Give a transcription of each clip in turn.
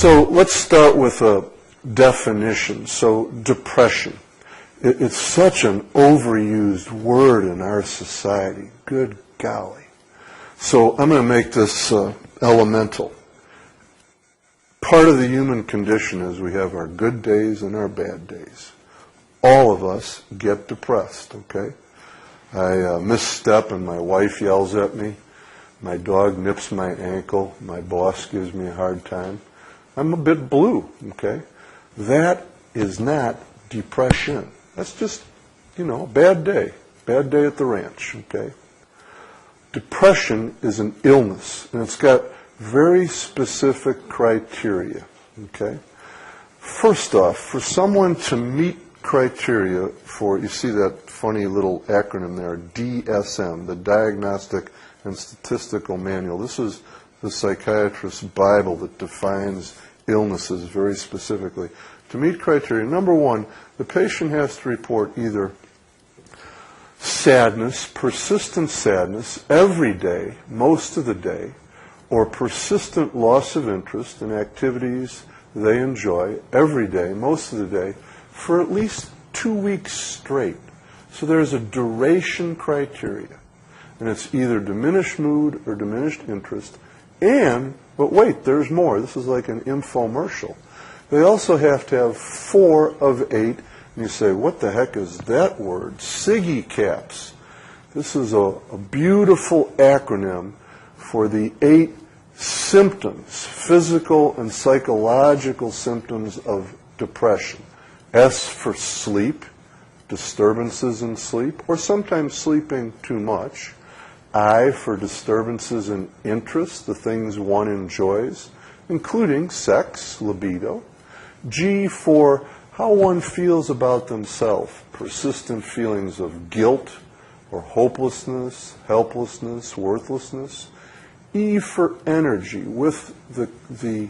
So let's start with a definition. So depression. It's such an overused word in our society. Good golly. So I'm going to make this elemental. Part of the human condition is we have our good days and our bad days. All of us get depressed, okay? I misstep and my wife yells at me. My dog nips my ankle. My boss gives me a hard time. I'm a bit blue, okay? That is not depression. That's just, a bad day. Bad day at the ranch, okay? Depression is an illness, and it's got very specific criteria, okay? First off, for someone to meet criteria for, you see that funny little acronym there, DSM, the Diagnostic and Statistical Manual. This is the psychiatrist's Bible that defines illnesses very specifically. To meet criteria, number one, the patient has to report either sadness, persistent sadness, every day, most of the day, or persistent loss of interest in activities they enjoy every day, most of the day, for at least 2 weeks straight. So there's a duration criteria. And it's either diminished mood or diminished interest. But wait, there's more. This is like an infomercial. They also have to have 4 of 8. And you say, what the heck is that word? SIGI caps. This is a beautiful acronym for the 8 symptoms, physical and psychological symptoms of depression. S for sleep, disturbances in sleep, or sometimes sleeping too much. I for disturbances in interest, the things one enjoys, including sex, libido. G for how one feels about themselves, persistent feelings of guilt or hopelessness, helplessness, worthlessness. E for energy. With the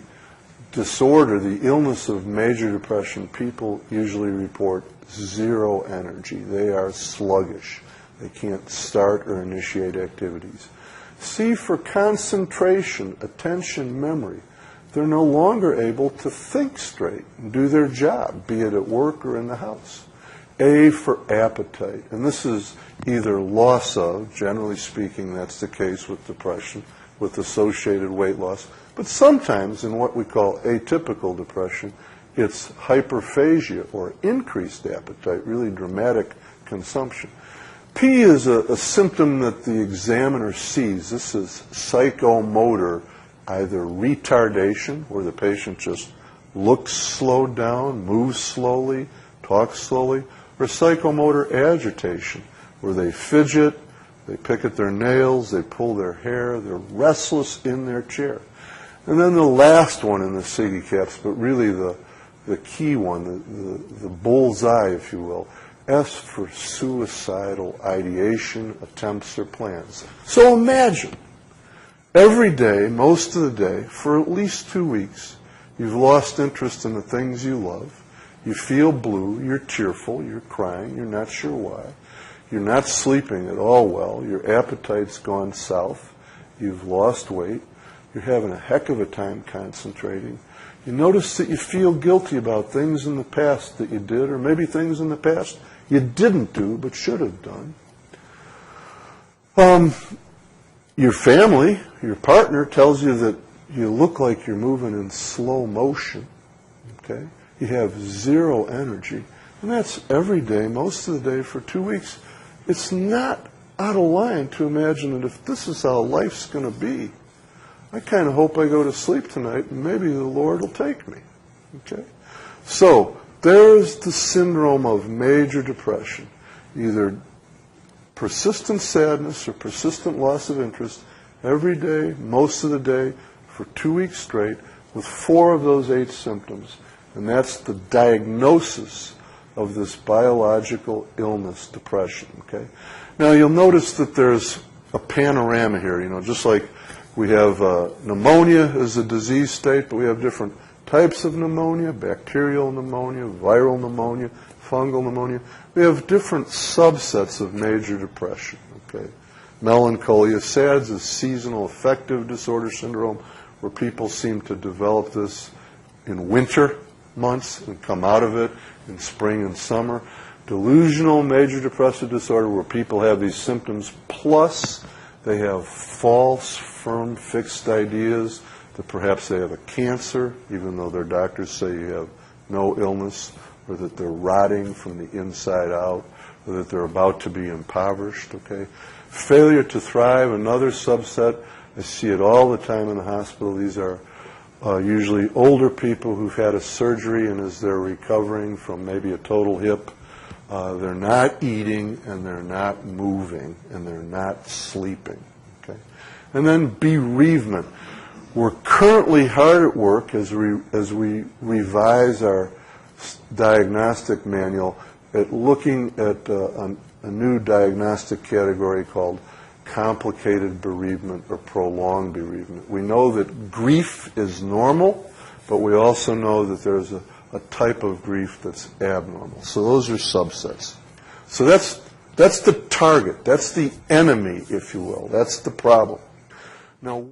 disorder, the illness of major depression, people usually report 0 energy. They are sluggish. They can't start or initiate activities. C for concentration, attention, memory. They're no longer able to think straight and do their job, be it at work or in the house. A for appetite. And this is either loss of, generally speaking, that's the case with depression, with associated weight loss. But sometimes in what we call atypical depression, it's hyperphagia or increased appetite, really dramatic consumption. P is a symptom that the examiner sees. This is psychomotor, either retardation, where the patient just looks slowed down, moves slowly, talks slowly, or psychomotor agitation, where they fidget, they pick at their nails, they pull their hair, they're restless in their chair. And then the last one in the SIGI caps, but really the key one, the bullseye, if you will, S for suicidal ideation, attempts, or plans. So imagine, every day, most of the day, for at least 2 weeks, you've lost interest in the things you love. You feel blue, you're tearful, you're crying, you're not sure why. You're not sleeping at all well, your appetite's gone south, you've lost weight, you're having a heck of a time concentrating. You notice that you feel guilty about things in the past that you did, or maybe things in the past you didn't do but should have done. Your family, your partner tells you that you look like you're moving in slow motion. Okay? You have 0 energy. And that's every day, most of the day, for 2 weeks. It's not out of line to imagine that if this is how life's going to be, I kind of hope I go to sleep tonight and maybe the Lord will take me. Okay? So there's the syndrome of major depression, either persistent sadness or persistent loss of interest every day, most of the day, for 2 weeks straight, with 4 of those 8 symptoms. And that's the diagnosis of this biological illness, depression. Okay? Now you'll notice that there's a panorama here, just like we have pneumonia as a disease state, but we have different types of pneumonia, bacterial pneumonia, viral pneumonia, fungal pneumonia. We have different subsets of major depression. Okay? Melancholia, SADS is seasonal affective disorder syndrome, where people seem to develop this in winter months and come out of it in spring and summer. Delusional major depressive disorder, where people have these symptoms plus they have false, firm, fixed ideas that perhaps they have a cancer, even though their doctors say you have no illness, or that they're rotting from the inside out, or that they're about to be impoverished, okay? Failure to thrive, another subset. I see it all the time in the hospital. These are usually older people who've had a surgery, and as they're recovering from maybe a total hip, they're not eating, and they're not moving, and they're not sleeping, okay? And then bereavement. We're currently hard at work as we revise our diagnostic manual at looking at a new diagnostic category called complicated bereavement or prolonged bereavement. We know that grief is normal, but we also know that there's a type of grief that's abnormal. So those are subsets. So that's the target. That's the enemy, if you will. That's the problem. Now,